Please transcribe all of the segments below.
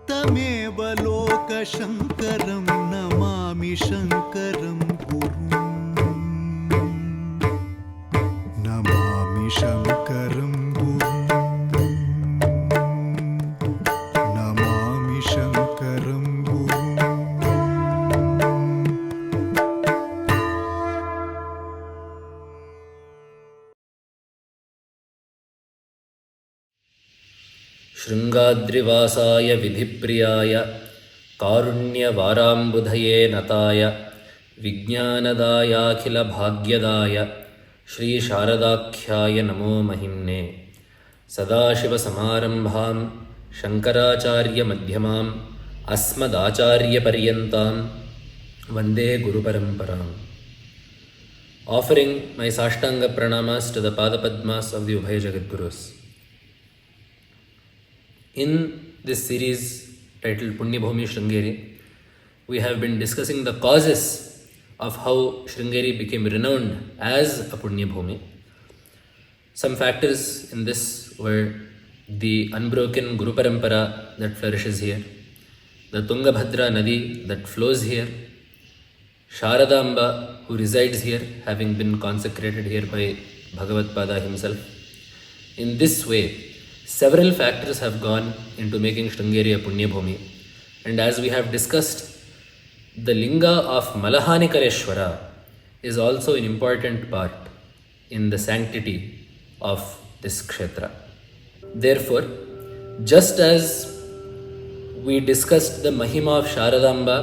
तमेव लोकशङ्करं नमामि शङ्करं गुरुं नमामि शङ्करं गुरुं नमामि शङ्करं गुरुं. शृङ्गाद्रिवासाय विधिप्रियाय कारुण्यवाराम्बुधये नताय विज्ञानदायाखिलभाग्यदाय श्रीशारदाख्याय नमो महिम्ने. सदाशिवसमारम्भां शङ्कराचार्यमध्यमाम् अस्मदाचार्यपर्यन्तां वन्दे गुरुपरम्पराम्. Offering my Sashtanga Pranamas to the Padapadmas of the Ubhaya Jagadgurus. In this series titled Punyabhumi Sringeri, we have been discussing the causes of how Sringeri became renowned as a Punyabhumi. Some factors in this were the unbroken Guru Parampara that flourishes here, the Tungabhadra Nadi that flows here, Sharadamba who resides here, having been consecrated here by Bhagavad Pada himself. In this way, several factors have gone into making Sringeri a Punyabhumi, and as we have discussed, the linga of Malahanikareshwara is also an important part in the sanctity of this kshetra. Therefore, just as we discussed the Mahima of Sharadamba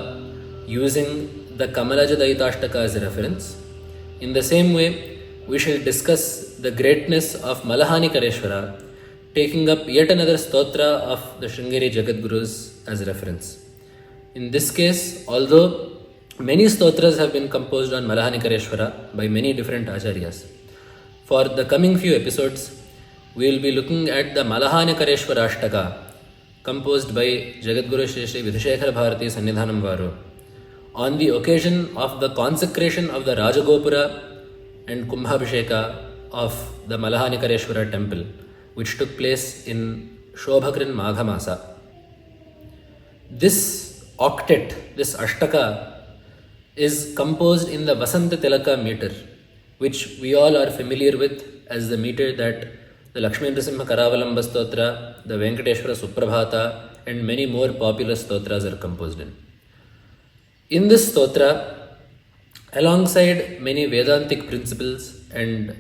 using the Kamalaja Daitashtaka as a reference, in the same way we shall discuss the greatness of Malahanikareshwara, taking up yet another stotra of the Sringeri Jagadgurus as reference. In this case, although many stotras have been composed on Malahanikareshwara by many different acharyas, for the coming few episodes, we will be looking at the Malahanikareshwarashtaka composed by Jagadguru Shri Shri Vidhusekhara Bharati Sannidhanam Varu on the occasion of the consecration of the Raja Gopura and Kumbhabhisheka of the Malahanikareshwara temple, which took place in Shobhakrin Maghamasa. This octet, this ashtaka, is composed in the Vasanta Tilaka meter, which we all are familiar with as the meter that the Lakshmi Nrsimha Karavalamba Stotra, the Venkateshwara Suprabhata, and many more popular stotras are composed in. In this stotra, alongside many Vedantic principles and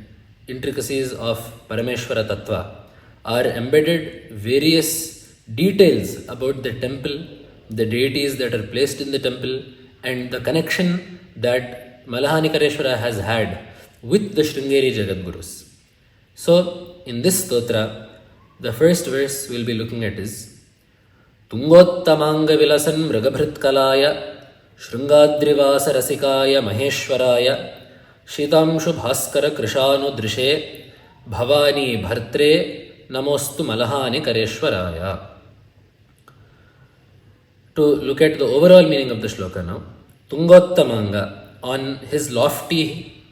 intricacies of Parameshwara Tattva, are embedded various details about the temple, the deities that are placed in the temple, and the connection that Malahanikareshwara has had with the Sringeri Jagadgurus. So, in this stotra, the first verse we'll be looking at is Tungottamanga Vilasan Mragabhritkalaya Shrungadrivasa Rasikaya Maheshwaraya Shitamshu Bhaskara Krishanu Drishe Bhavani Bhartre Namostu Malahanikareshwaraya. To look at the overall meaning of the shloka now, Tungottamanga, on his lofty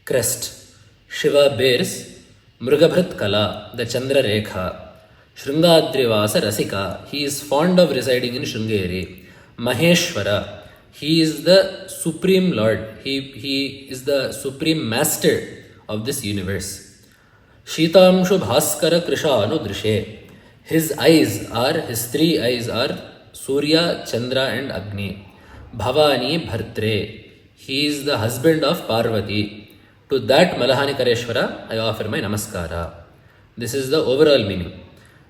crest, Shiva bears Mrugabhrit Kala, the Chandra Rekha, Shrungadrivasa Rasika, he is fond of residing in Sringeri. Maheswara, he is the Supreme Lord, he is the Supreme Master of this universe. Shitamshu Bhaskara Krishanu Drishe, his three eyes are Surya, Chandra and Agni. Bhavani Bhartre, he is the husband of Parvati. To that Malahanikareshwara, I offer my namaskara. This is the overall meaning.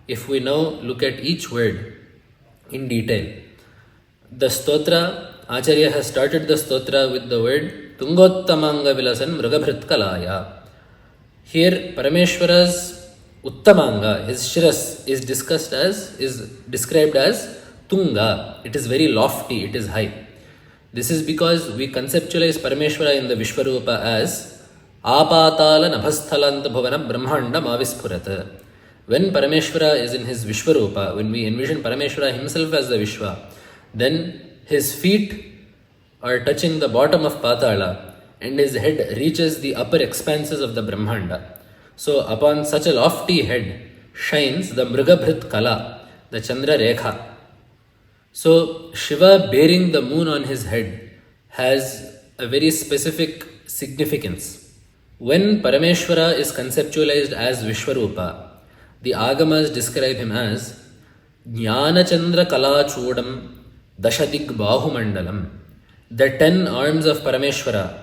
If we now look at each word in detail, the stotra, Acharya has started the stotra with the word Tungottamanga Vilasan Mrugabhritkalaya. Here, Parameshwara's Uttamanga, his Shiras, is described as Tunga. It is very lofty, it is high. This is because we conceptualize Parameshwara in the Vishwarupa as Apatala Nabhasthalanta Bhavana Brahmanda Mavispurata. When Parameshwara is in his Vishwarupa, when we envision Parameshwara himself as the Vishwa, then his feet are touching the bottom of Patala and his head reaches the upper expanses of the Brahmanda. So upon such a lofty head shines the Mrugabhrit Kala, the Chandra Rekha, So Shiva bearing the moon on his head has a very specific significance. When Parameshwara is conceptualized as Vishwarupa, the Agamas describe him as Jnana Chandra Kalachudam Dashadig Bahumandalam. The 10 arms of Parameshwara,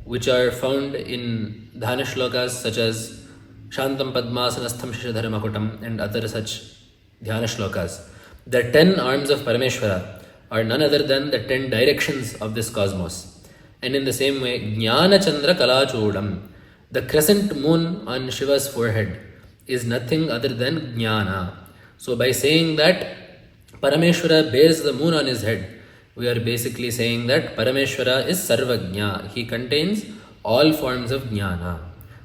which are found in Dhana shlokas such as Shantam Padmasanastham Shishadharamakutam and other such Dhyana shlokas. The 10 arms of Parameshwara are none other than the 10 directions of this cosmos. And in the same way, Jnana Chandra Kalachudam, the crescent moon on Shiva's forehead, is nothing other than Jnana. So by saying that Parameshwara bears the moon on his head, we are basically saying that Parameshwara is Sarvajna. He contains all forms of Jnana.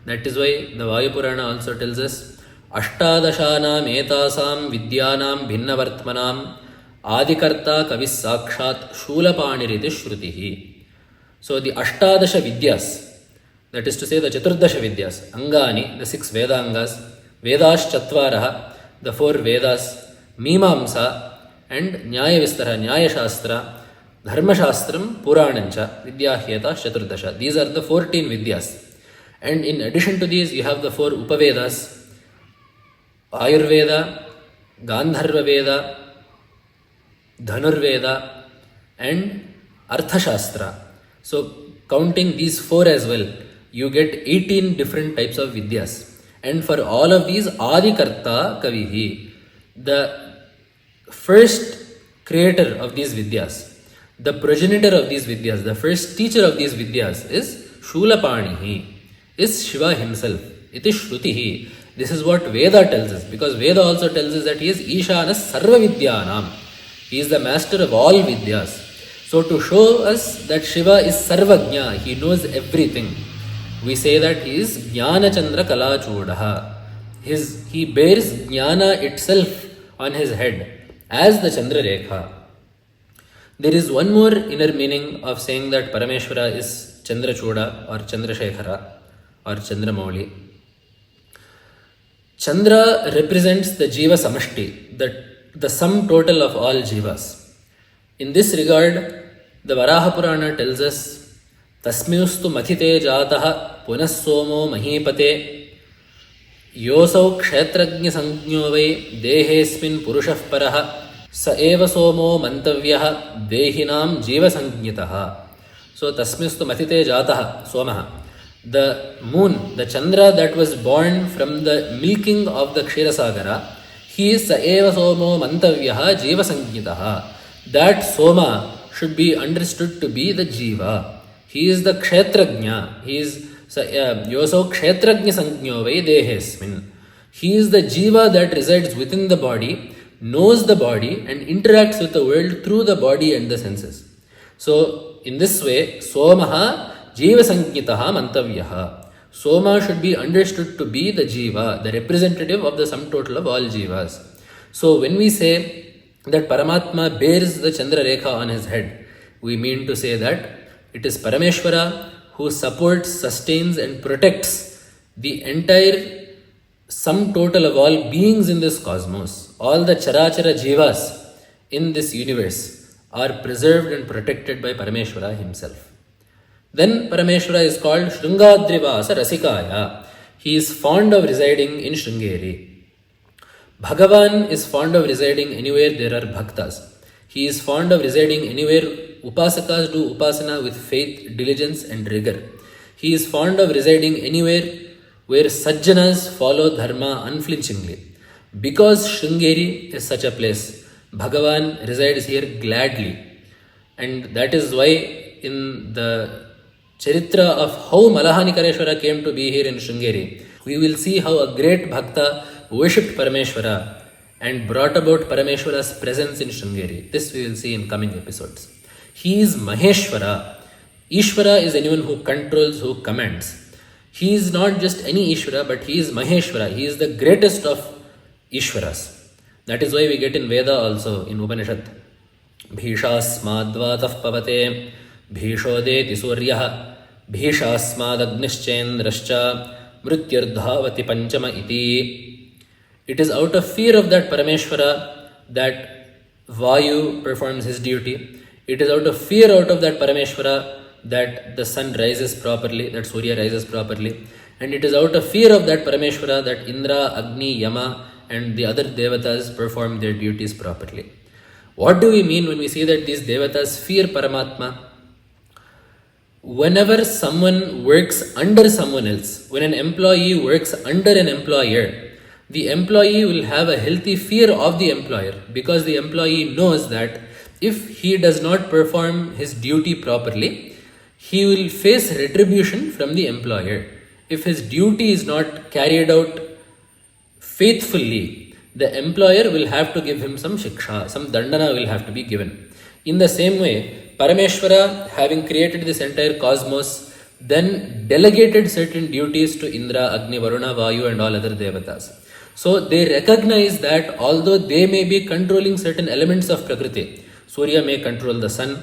That is why the Vayu Purana also tells us Ashtadashanam etasam vidyanam bhinnavartmanam adikarta kavis sakshat shulapaniriti shrutihi. So the Ashtadasha Vidyas, that is to say the Chaturdasha Vidyas, Angani, the 6 Vedangas, Vedas Chatvaraha, the 4 Vedas, Mimamsa, and Nyaya Vistara, Nyaya Shastra, Dharma Shastram, Puranancha, Vidyahyeta, Chaturdasha. These are the 14 Vidyas. And in addition to these, you have the 4 Upavedas, Ayurveda, Gandharva Veda, Dhanurveda, and Arthashastra. So, counting these 4 as well, you get 18 different types of Vidyas. And for all of these, Adikarta Kavihi, the first creator of these Vidyas, the progenitor of these Vidyas, the first teacher of these Vidyas is Shulapanihi, is Shiva himself. It is Shrutihi. This is what Veda tells us, because Veda also tells us that he is Ishanas Sarva Vidyanam. He is the master of all Vidyas. So to show us that Shiva is Sarvajna, he knows everything, we say that he is Jnana Chandra Kalachudaha. He bears Jnana itself on his head as the Chandra Rekha. There is one more inner meaning of saying that Parameshwara is Chandra Chuda or Chandra Shekhara or Chandra Mauli. Chandra represents the Jiva Samashti, the sum total of all Jivas. In this regard, the Varaha Purana tells us Tasmyustu Mathite Jataha Punassomo Mahipate Yosau Kshetragnya Sangnyo Vai Dehesmin Purushah Paraha Sa Eva Somo Mantavyaha Dehinam Jiva Sangnitaha. So Tasmyustu Mathite Jataha Somaha, the moon, the Chandra that was born from the milking of the Kshirasagara, he is Sa Eva Somo Mantavyaha Jiva Sangnitaha. That Soma should be understood to be the Jiva. He is the Kshetragnya. He is Yosau Kshetragnya Sangnyo Vai Dehesmin. He is the Jiva that resides within the body, knows the body, and interacts with the world through the body and the senses. So, in this way, Somaha Jiva Sangnitaha Mantavyaha. Soma should be understood to be the Jiva, the representative of the sum total of all Jivas. So, when we say that Paramatma bears the Chandra Rekha on his head, we mean to say that it is Parameshwara who supports, sustains and protects the entire sum total of all beings in this cosmos. All the Charachara Jivas in this universe are preserved and protected by Parameshwara himself. Then Parameshwara is called Shrungadrivasa Rasikaya. He is fond of residing in Sringeri. Bhagavan is fond of residing anywhere there are bhaktas. He is fond of residing anywhere Upasakas do Upasana with faith, diligence and rigor. He is fond of residing anywhere where Sajjanas follow Dharma unflinchingly. Because Sringeri is such a place, Bhagavan resides here gladly. And that is why in the Charitra of how Malahanikareshwara came to be here in Sringeri, we will see how a great Bhakta worshipped Parameshwara and brought about Parameshwara's presence in Sringeri. This we will see in coming episodes. He is Maheswara. Ishvara is anyone who controls, who commands. He is not just any Ishvara, but he is Maheshwara. He is the greatest of Ishvaras. That is why we get in Veda also, in Upanishad, Bhishasmadvatah pavate Bhishodeti Suryah Bhishasmadagnischendrascha Mrityardhavati Panchama iti. It is out of fear of that Parameshwara that Vayu performs his duty. It is out of fear out of that Parameshwara that the sun rises properly, that Surya rises properly. And it is out of fear of that Parameshwara that Indra, Agni, Yama and the other devatas perform their duties properly. What do we mean when we say that these devatas fear Paramatma? Whenever someone works under someone else, when an employee works under an employer, the employee will have a healthy fear of the employer, because the employee knows that if he does not perform his duty properly, he will face retribution from the employer. If his duty is not carried out faithfully, the employer will have to give him some shiksha, some dandana will have to be given. In the same way, Parameshwara, having created this entire cosmos, then delegated certain duties to Indra, Agni, Varuna, Vayu and all other devatas. So they recognize that although they may be controlling certain elements of Prakriti, Surya may control the sun,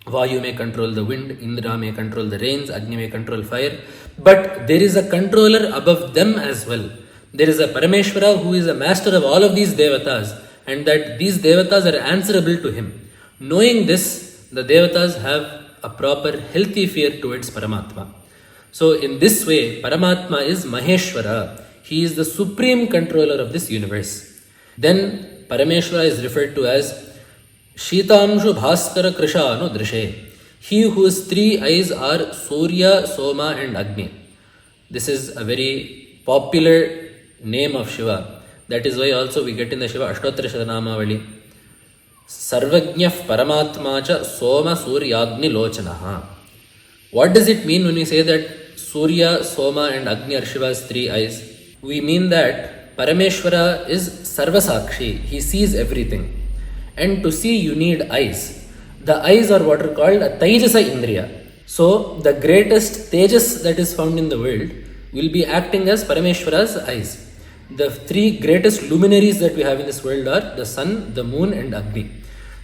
Vayu may control the wind, Indra may control the rains, Agni may control fire, but there is a controller above them as well. There is a Parameshwara who is a master of all of these devatas, and that these devatas are answerable to him. Knowing this, the devatas have a proper healthy fear towards Paramatma. So in this way, Paramatma is Maheswara. He is the supreme controller of this universe. Then Parameshwara is referred to as Shitamshu Bhaskara Krishanu Drishe. He whose three eyes are Surya, Soma and Agni. This is a very popular name of Shiva. That is why also we get in the Shiva Ashtottara Shatanamavali Sarvajñah Paramatmacha Soma Suryagni Lochanaha. What does it mean when we say that Surya, Soma and Agni are Shiva's three eyes? We mean that Parameshwara is Sarvasakshi. He sees everything. And to see you need eyes. The eyes are what are called a Tejasa Indriya. So the greatest Tejas that is found in the world will be acting as Parameshwara's eyes. The three greatest luminaries that we have in this world are the sun, the moon and Agni.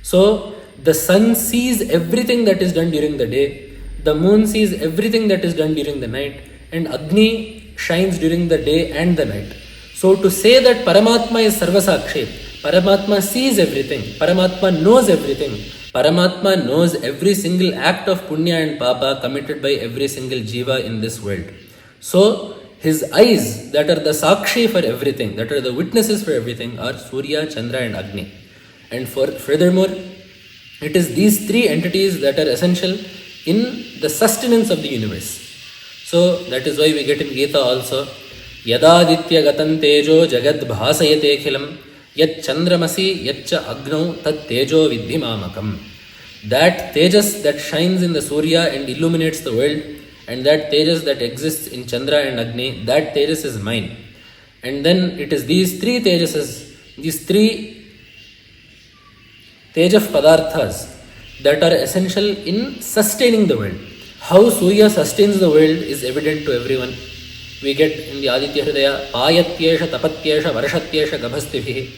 So the sun sees everything that is done during the day, the moon sees everything that is done during the night, and Agni shines during the day and the night. So to say that Paramatma is Sarvasakshi, Paramatma sees everything, Paramatma knows everything, Paramatma knows every single act of Punya and Paapa committed by every single Jiva in this world. So his eyes that are the Sakshi for everything, that are the witnesses for everything, are Surya, Chandra and Agni. And furthermore, it is these three entities that are essential in the sustenance of the universe. So that is why we get in Gita also, Yadaditya gatan tejo jagad bhasayate khilam yat chandramasi yatcha agno tat tejo vidhi mamakam. That tejas that shines in the Surya and illuminates the world, and that tejas that exists in Chandra and Agni, that tejas is mine. And then it is these three tejasas, these three Tejaf Padarthas that are essential in sustaining the world. How Surya sustains the world is evident to everyone. We get in the Aditya Hridaya, Payatyesha, Tapatyesha, Varashatyesha, Gabhastibhi.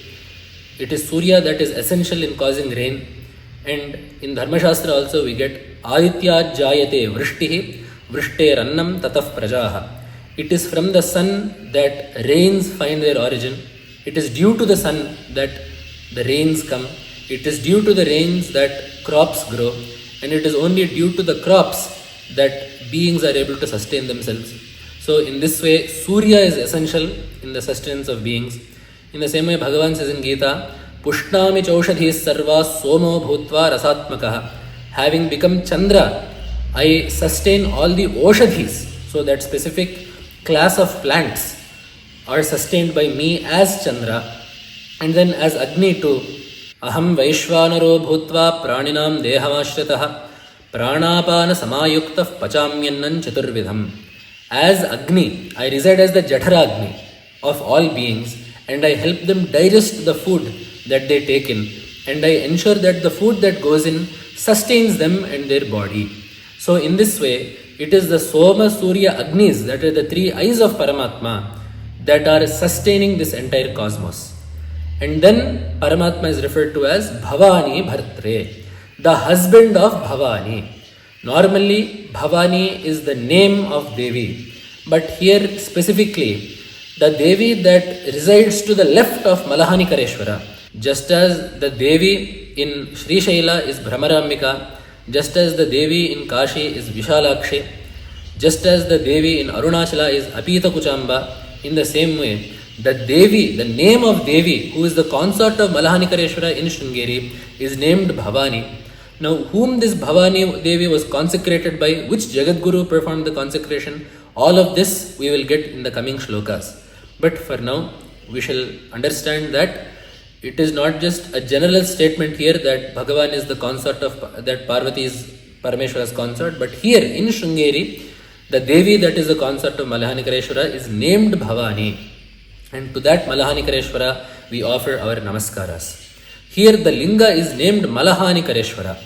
It is Surya that is essential in causing rain. And in Dharma Shastra also we get Aditya Jayate Vrishtihi, Vrishter Annam Tataf Prajaha. It is from the sun that rains find their origin. It is due to the sun that the rains come. It is due to the rains that crops grow. And it is only due to the crops that beings are able to sustain themselves. So in this way, Surya is essential in the sustenance of beings. In the same way, Bhagavan says in Gita, Pushnami chaushadhi sarva somo bhutva rasatmakaha. Having become Chandra, I sustain all the oshadhis. So that specific class of plants are sustained by me as Chandra. And then as Agni too, Aham Vaishvanaro bhutva praninam dehamashritah pranapana samayuktah pachamyannan chaturvidham. As Agni, I reside as the Jఠara of all beings, and I help them digest the food that they take in, and I ensure that the food that goes in sustains them and their body. So in this way, it is the Soma, Surya, Agnis, that are the three eyes of Paramatma, that are sustaining this entire cosmos. And then Paramatma is referred to as Bhavani Bhartre, the husband of Bhavani. Normally, Bhavani is the name of Devi, but here specifically, the Devi that resides to the left of Malahanikareshwara, Just as the Devi in Sri Shaila is Brahmarambika, just as the Devi in Kashi is Vishalakshi, just as the Devi in Arunachala is Apita Kuchamba, in the same way, the Devi, the name of Devi, who is the consort of Malahanikareshwara in Sringeri, is named Bhavani. Now, whom this Bhavani Devi was consecrated by, which Jagadguru performed the consecration, all of this we will get in the coming shlokas. But for now, we shall understand that it is not just a general statement here that Bhagavan is the consort of, that Parvati is Parameshwara's consort, but here in Sringeri, the Devi that is the consort of Malahanikareshwara is named Bhavani. And to that Malahanikareshwara we offer our namaskaras. Here the linga is named Malahanikareshwara.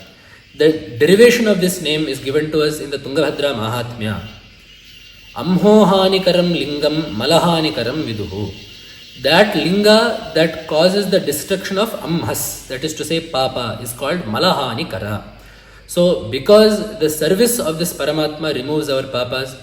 The derivation of this name is given to us in the Tungabhadra Mahaatmya. Amhohanikaram lingam Malahanikaram viduhu. That linga that causes the destruction of amhas, that is to say Paapa, is called Malahanikara. So because the service of this Paramatma removes our Papas,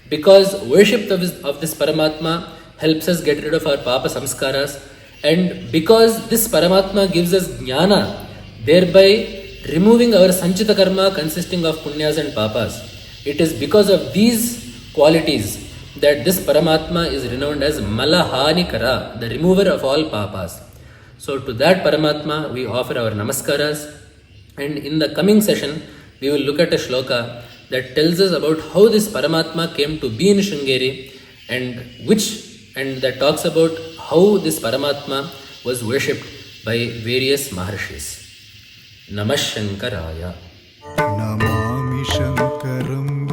because worship of this Paramatma helps us get rid of our Papa samskaras, and because this Paramatma gives us jnana, thereby removing our sanchita karma consisting of punyas and papas, it is because of these qualities that this Paramatma is renowned as Malahanikara, the remover of all papas. So to that Paramatma we offer our namaskaras, and in the coming session we will look at a shloka that tells us about how this Paramatma came to be in Sringeri, and that talks about how this Paramatma was worshipped by various Maharshis. Namah Shankaraya. Namami Shankaram